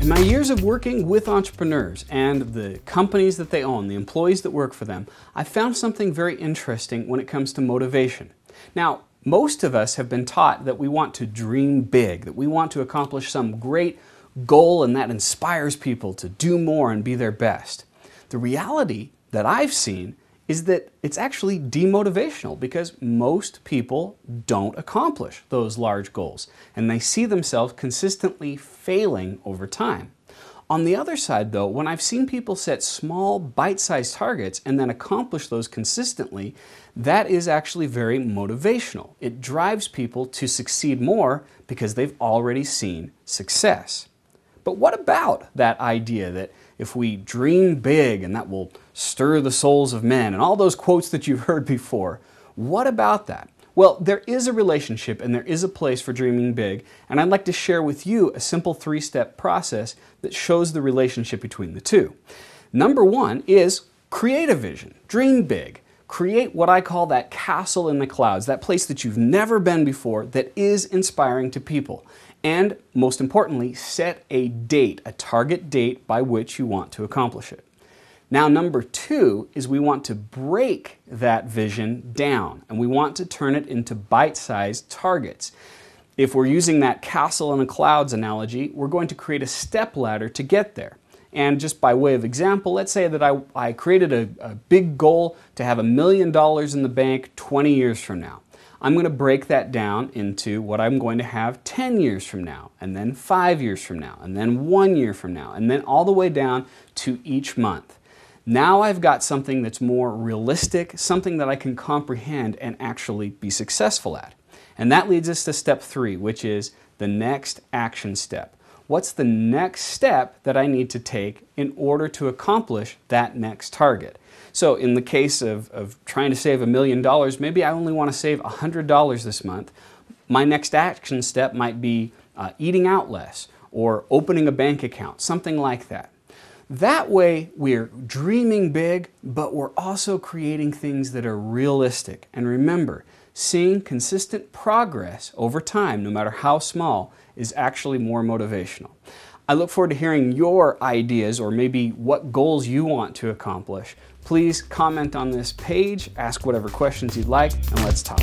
In my years of working with entrepreneurs and the companies that they own, the employees that work for them, I found something very interesting when it comes to motivation. Now, most of us have been taught that we want to dream big, that we want to accomplish some great goal, and that inspires people to do more and be their best. The reality that I've seen is that it's actually demotivational because most people don't accomplish those large goals and they see themselves consistently failing over time. On the other side though, when I've seen people set small bite-sized targets and then accomplish those consistently, that is actually very motivational. It drives people to succeed more because they've already seen success. But what about that idea that if we dream big and that will stir the souls of men and all those quotes that you've heard before? What about that? Well, there is a relationship and there is a place for dreaming big, and I'd like to share with you a simple 3-step process that shows the relationship between the two. Number 1 is create a vision, dream big. Create what I call that castle in the clouds, that place that you've never been before that is inspiring to people. And most importantly, set a date, a target date by which you want to accomplish it. Now, number 2 is we want to break that vision down and we want to turn it into bite-sized targets. If we're using that castle in the clouds analogy, we're going to create a step ladder to get there. And just by way of example, let's say that I created a big goal to have $1 million in the bank 20 years from now. I'm going to break that down into what I'm going to have 10 years from now, and then 5 years from now, and then 1 year from now, and then all the way down to each month. Now I've got something that's more realistic, something that I can comprehend and actually be successful at. And that leads us to step 3, which is the next action step. What's the next step that I need to take in order to accomplish that next target? So in the case of trying to save $1 million, maybe I only want to save $100 this month. My next action step might be eating out less or opening a bank account, something like that. That way we're dreaming big, but we're also creating things that are realistic. And remember, seeing consistent progress over time, no matter how small, is actually more motivational. I look forward to hearing your ideas or maybe what goals you want to accomplish. Please comment on this page, ask whatever questions you'd like, and let's talk.